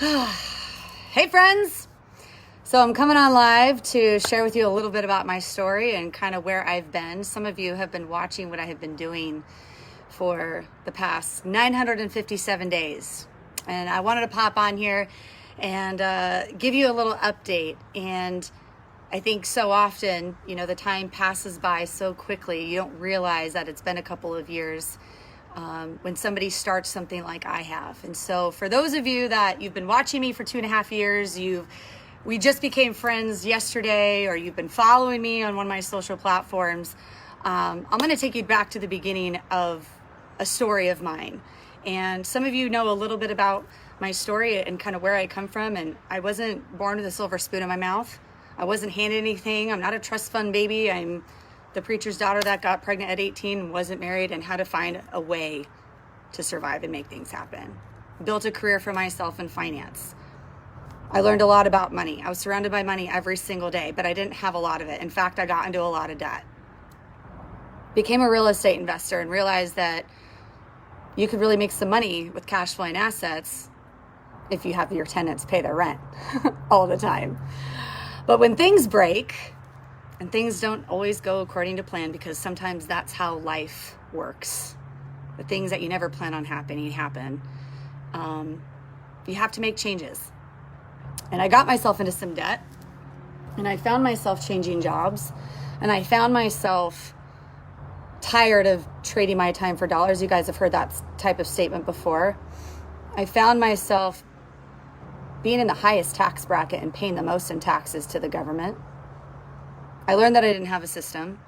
Hey friends! So I'm coming on live to share with you a little bit about my story and kind of where I've been. Some of you have been watching what I have been doing for the past 957 days. And I wanted to pop on here and give you a little update. And I think so often, the time passes by so quickly, you don't realize that it's been a couple of years when somebody starts something like I have. And so for those of you that you've been watching me for 2.5 years, we just became friends yesterday, or you've been following me on one of my social platforms, I'm going to take you back to the beginning of a story of mine. And some of you know a little bit about my story and kind of where I come from. And I wasn't born with a silver spoon in my mouth. I wasn't handed anything. I'm not a trust fund baby. I'm the preacher's daughter that got pregnant at 18 and wasn't married and had to find a way to survive and make things happen. Built a career for myself in finance. I learned a lot about money. I was surrounded by money every single day, but I didn't have a lot of it. In fact, I got into a lot of debt. Became a real estate investor and realized that you could really make some money with cash flowing assets if you have your tenants pay their rent all the time. But when things break, and things don't always go according to plan, because sometimes that's how life works. The things that you never plan on happening happen. You have to make changes. And I got myself into some debt, and I found myself changing jobs, and I found myself tired of trading my time for dollars. You guys have heard that type of statement before. I found myself being in the highest tax bracket and paying the most in taxes to the government. I learned that I didn't have a system.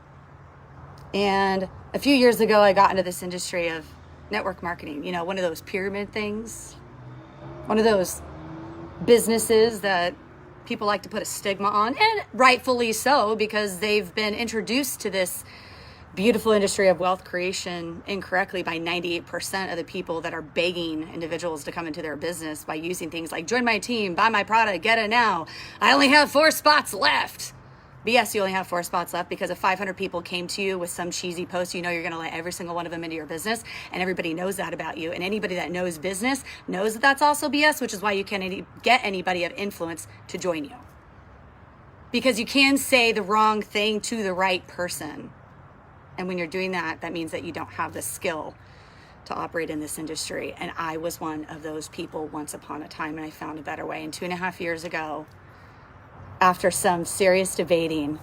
And a few years ago, I got into this industry of network marketing, one of those pyramid things, one of those businesses that people like to put a stigma on, and rightfully so, because they've been introduced to this beautiful industry of wealth creation incorrectly by 98% of the people that are begging individuals to come into their business by using things like join my team, buy my product, get it now. I only have 4 spots left. BS, you only have 4 spots left, because if 500 people came to you with some cheesy post, you're going to let every single one of them into your business, and everybody knows that about you. And anybody that knows business knows that that's also BS, which is why you can't get anybody of influence to join you. Because you can say the wrong thing to the right person. And when you're doing that, that means that you don't have the skill to operate in this industry. And I was one of those people once upon a time, and I found a better way. And 2.5 years ago, after some serious debating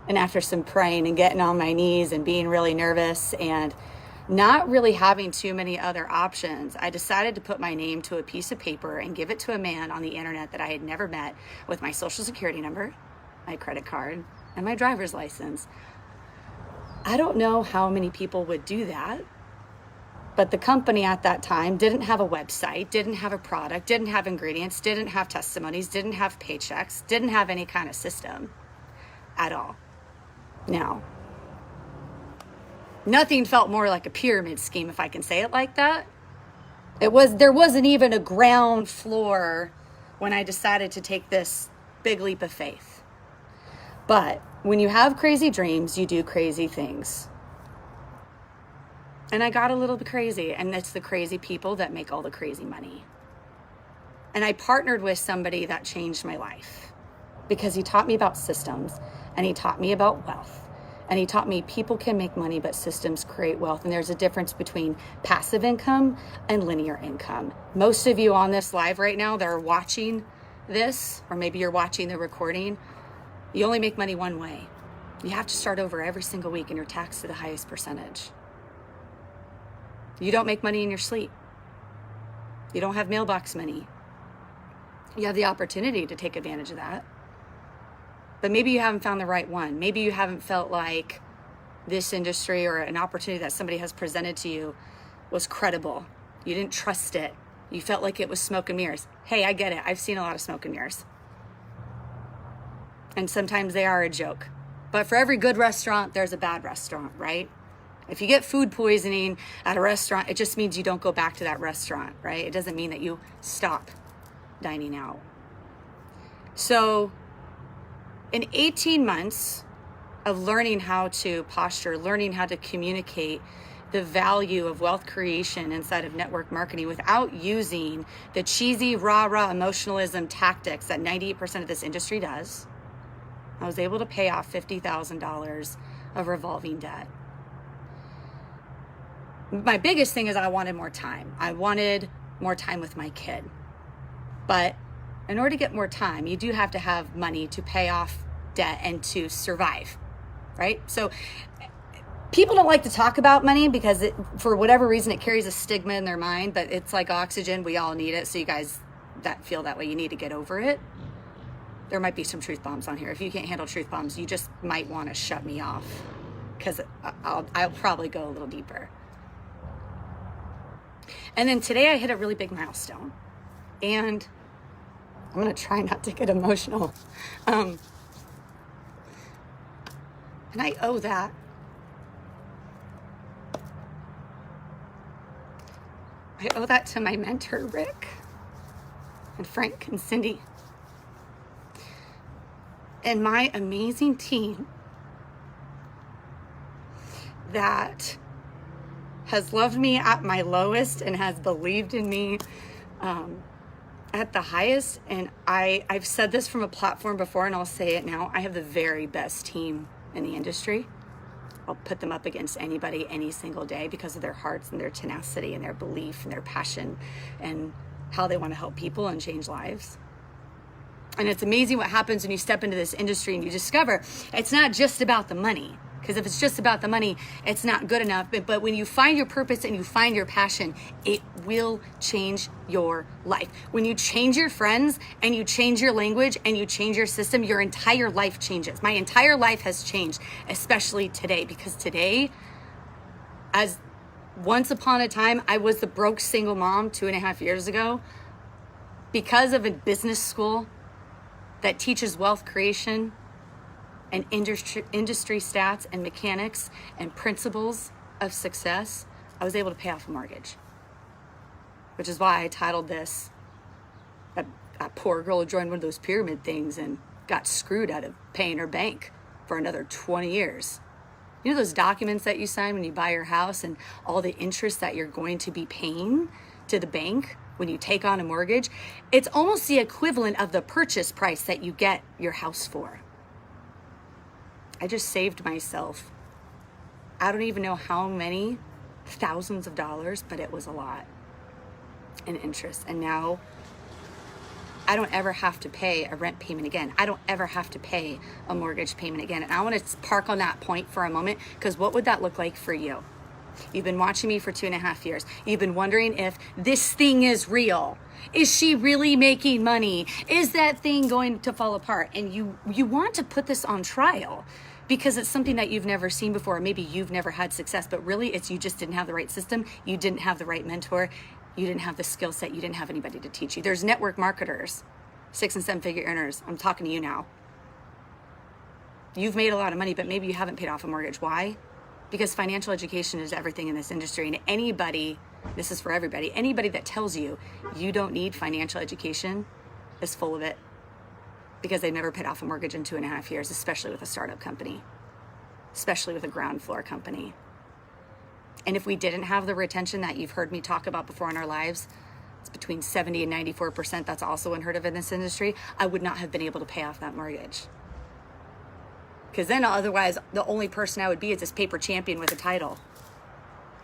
and after some praying and getting on my knees and being really nervous and not really having too many other options, I decided to put my name to a piece of paper and give it to a man on the internet that I had never met, with my social security number, my credit card, and my driver's license. I don't know how many people would do that, but the company at that time didn't have a website, didn't have a product, didn't have ingredients, didn't have testimonies, didn't have paychecks, didn't have any kind of system at all. Now, nothing felt more like a pyramid scheme, if I can say it like that. There wasn't even a ground floor when I decided to take this big leap of faith. But when you have crazy dreams, you do crazy things. And I got a little bit crazy, and it's the crazy people that make all the crazy money. And I partnered with somebody that changed my life, because he taught me about systems, and he taught me about wealth, and he taught me people can make money, but systems create wealth. And there's a difference between passive income and linear income. Most of you on this live right now that are watching this, or maybe you're watching the recording, you only make money one way. You have to start over every single week, and you're taxed to the highest percentage. You don't make money in your sleep. You don't have mailbox money. You have the opportunity to take advantage of that. But maybe you haven't found the right one. Maybe you haven't felt like this industry or an opportunity that somebody has presented to you was credible. You didn't trust it. You felt like it was smoke and mirrors. Hey, I get it. I've seen a lot of smoke and mirrors. And sometimes they are a joke. But for every good restaurant, there's a bad restaurant, right? If you get food poisoning at a restaurant, it just means you don't go back to that restaurant, right? It doesn't mean that you stop dining out. So in 18 months of learning how to posture, learning how to communicate, the value of wealth creation inside of network marketing without using the cheesy, rah-rah emotionalism tactics that 98% of this industry does, I was able to pay off $50,000 of revolving debt. My biggest thing is I wanted more time. I wanted more time with my kid. But in order to get more time, you do have to have money to pay off debt and to survive, right? So people don't like to talk about money because for whatever reason, it carries a stigma in their mind, but it's like oxygen. We all need it. So you guys that feel that way, you need to get over it. There might be some truth bombs on here. If you can't handle truth bombs, you just might want to shut me off because I'll probably go a little deeper. And then today I hit a really big milestone, and I'm going to try not to get emotional. And I owe that to my mentor, Rick, and Frank and Cindy, and my amazing team that has loved me at my lowest and has believed in me at the highest. And I've said this from a platform before, and I'll say it now. I have the very best team in the industry. I'll put them up against anybody any single day because of their hearts and their tenacity and their belief and their passion and how they want to help people and change lives. And it's amazing what happens when you step into this industry and you discover it's not just about the money. Because if it's just about the money, it's not good enough. But when you find your purpose and you find your passion, it will change your life. When you change your friends and you change your language and you change your system, your entire life changes. My entire life has changed, especially today. Because today, as once upon a time, I was the broke single mom 2.5 years ago. Because of a business school that teaches wealth creation and industry stats and mechanics and principles of success, I was able to pay off a mortgage. Which is why I titled this, a poor girl who joined one of those pyramid things and got screwed out of paying her bank for another 20 years. You know those documents that you sign when you buy your house and all the interest that you're going to be paying to the bank when you take on a mortgage? It's almost the equivalent of the purchase price that you get your house for. I just saved myself, I don't even know how many thousands of dollars, but it was a lot in interest. And now I don't ever have to pay a rent payment again. I don't ever have to pay a mortgage payment again. And I want to park on that point for a moment, because what would that look like for you? You've been watching me for 2.5 years. You've been wondering if this thing is real. Is she really making money? Is that thing going to fall apart? And you want to put this on trial because it's something that you've never seen before. Maybe you've never had success, but really it's you just didn't have the right system. You didn't have the right mentor. You didn't have the skill set. You didn't have anybody to teach you. There's network marketers, 6 and 7 figure earners. I'm talking to you now. You've made a lot of money, but maybe you haven't paid off a mortgage. Why? Because financial education is everything in this industry. And anybody, this is for everybody, anybody that tells you you don't need financial education is full of it, because they've never paid off a mortgage in 2.5 years, especially with a startup company, especially with a ground floor company. And if we didn't have the retention that you've heard me talk about before in our lives, it's between 70 and 94%, that's also unheard of in this industry, I would not have been able to pay off that mortgage. Because then otherwise, the only person I would be is this paper champion with a title.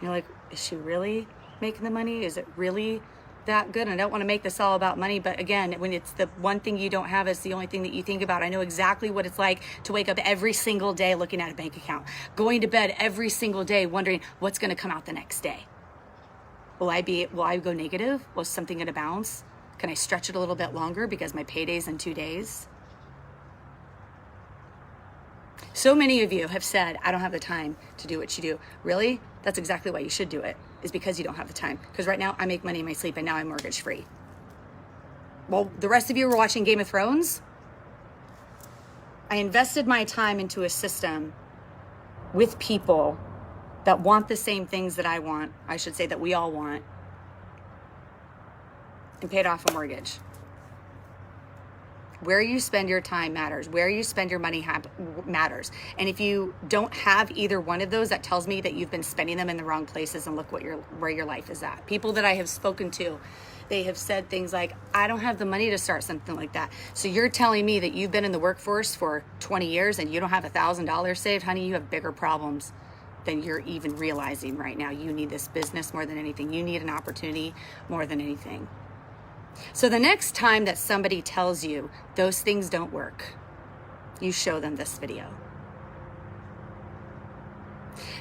You're like, is she really making the money? Is it really that good? And I don't want to make this all about money, but again, when it's the one thing you don't have is the only thing that you think about. I know exactly what it's like to wake up every single day looking at a bank account, going to bed every single day wondering what's going to come out the next day. Will I go negative? Was something going to bounce? Can I stretch it a little bit longer because my payday's in 2 days? So many of you have said, I don't have the time to do what you do. Really? That's exactly why you should do it, is because you don't have the time. Because right now I make money in my sleep and now I'm mortgage free. Well, the rest of you were watching Game of Thrones. I invested my time into a system with people that want the same things that I want. I should say that we all want. And paid off a mortgage. Where you spend your time matters. Where you spend your money matters. And if you don't have either one of those, that tells me that you've been spending them in the wrong places, and look where your life is at. People that I have spoken to, they have said things like, I don't have the money to start something like that. So you're telling me that you've been in the workforce for 20 years and you don't have $1,000 saved? Honey, you have bigger problems than you're even realizing right now. You need this business more than anything. You need an opportunity more than anything. So the next time that somebody tells you those things don't work, you show them this video.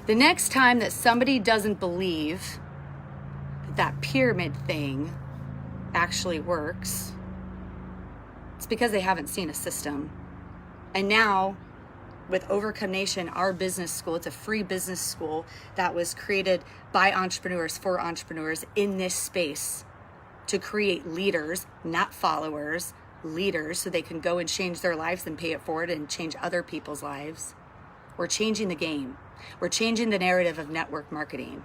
The next time that somebody doesn't believe that pyramid thing actually works, it's because they haven't seen a system. And now with Overcome Nation, our business school, it's a free business school that was created by entrepreneurs for entrepreneurs in this space, to create leaders, not followers, leaders, so they can go and change their lives and pay it forward and change other people's lives. We're changing the game. We're changing the narrative of network marketing,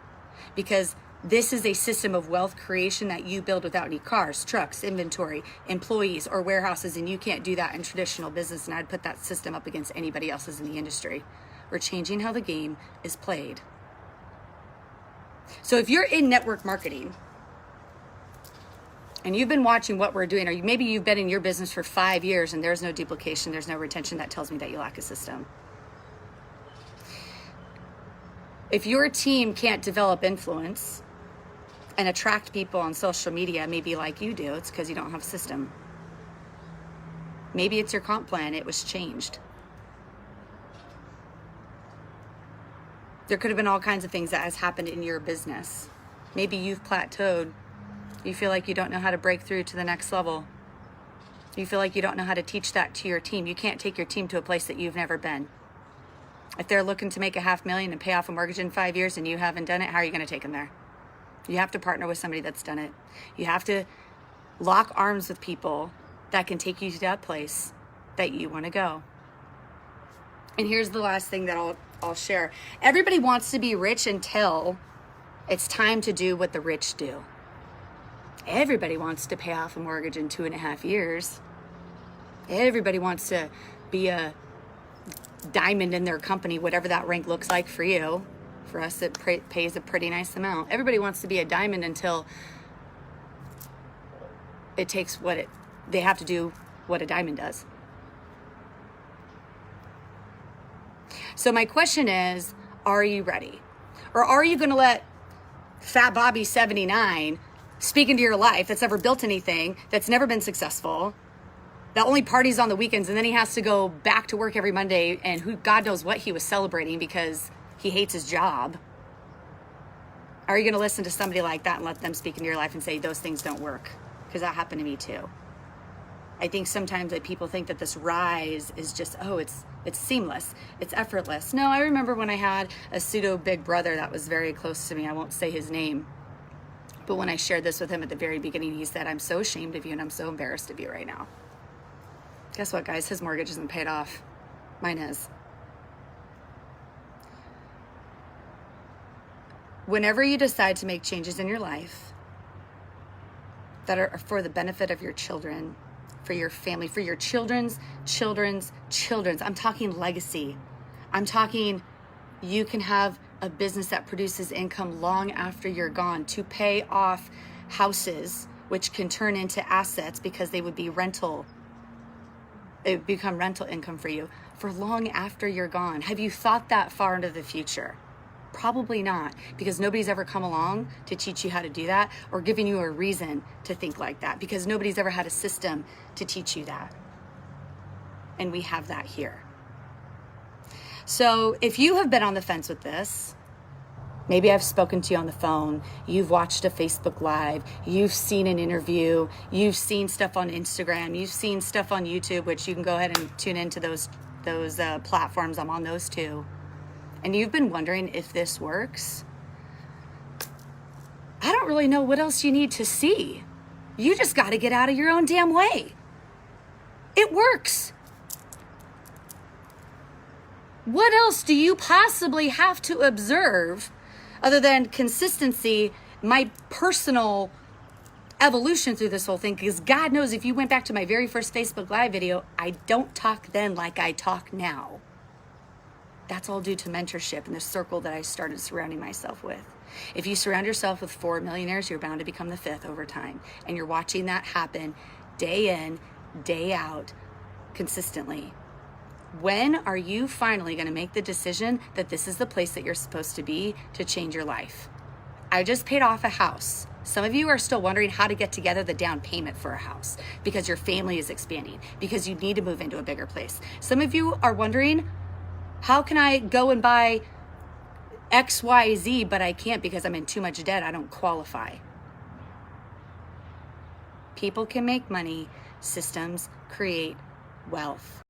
because this is a system of wealth creation that you build without any cars, trucks, inventory, employees, or warehouses, and you can't do that in traditional business, and I'd put that system up against anybody else's in the industry. We're changing how the game is played. So if you're in network marketing, and you've been watching what we're doing, or maybe you've been in your business for 5 years and there's no duplication, there's no retention, that tells me that you lack a system. If your team can't develop influence and attract people on social media, maybe like you do, it's because you don't have a system. Maybe it's your comp plan, it was changed. There could have been all kinds of things that has happened in your business. Maybe you've plateaued. You feel like you don't know how to break through to the next level. You feel like you don't know how to teach that to your team. You can't take your team to a place that you've never been. If they're looking to make $500,000 and pay off a mortgage in 5 years and you haven't done it, how are you going to take them there? You have to partner with somebody that's done it. You have to lock arms with people that can take you to that place that you want to go. And here's the last thing that I'll share. Everybody wants to be rich until it's time to do what the rich do. Everybody wants to pay off a mortgage in 2.5 years. Everybody wants to be a diamond in their company, whatever that rank looks like for you. For us, it pays a pretty nice amount. Everybody wants to be a diamond until it takes they have to do what a diamond does. So my question is, are you ready? Or are you going to let Fat Bobby 79 speak into your life, that's never built anything, that's never been successful, that only parties on the weekends, and then he has to go back to work every Monday, and who God knows what he was celebrating because he hates his job? Are you going to listen to somebody like that and let them speak into your life and say those things don't work? Because that happened to me too. I think sometimes that people think that this rise is just, it's seamless, it's effortless. No, I remember when I had a pseudo big brother that was very close to me. I won't say his name. But when I shared this with him at the very beginning, he said, I'm so ashamed of you and I'm so embarrassed of you right now. Guess what, guys? His mortgage isn't paid off. Mine is. Whenever you decide to make changes in your life that are for the benefit of your children, for your family, for your children's, I'm talking legacy. I'm talking you can have a business that produces income long after you're gone, to pay off houses, which can turn into assets because they would be rental. It would become rental income for you for long after you're gone. Have you thought that far into the future? Probably not, because nobody's ever come along to teach you how to do that or giving you a reason to think like that, because nobody's ever had a system to teach you that. And we have that here. So if you have been on the fence with this, maybe I've spoken to you on the phone, you've watched a Facebook Live, you've seen an interview, you've seen stuff on Instagram, you've seen stuff on YouTube, which you can go ahead and tune into those platforms. I'm on those too. And you've been wondering if this works. I don't really know what else you need to see. You just got to get out of your own damn way. It works. What else do you possibly have to observe other than consistency, my personal evolution through this whole thing, because God knows if you went back to my very first Facebook Live video, I don't talk then like I talk now. That's all due to mentorship and the circle that I started surrounding myself with. If you surround yourself with 4 millionaires, you're bound to become the 5th over time. And you're watching that happen day in, day out, consistently. When are you finally going to make the decision that this is the place that you're supposed to be to change your life? I just paid off a house. Some of you are still wondering how to get together the down payment for a house because your family is expanding, because you need to move into a bigger place. Some of you are wondering, how can I go and buy XYZ, but I can't because I'm in too much debt, I don't qualify. People can make money, systems create wealth.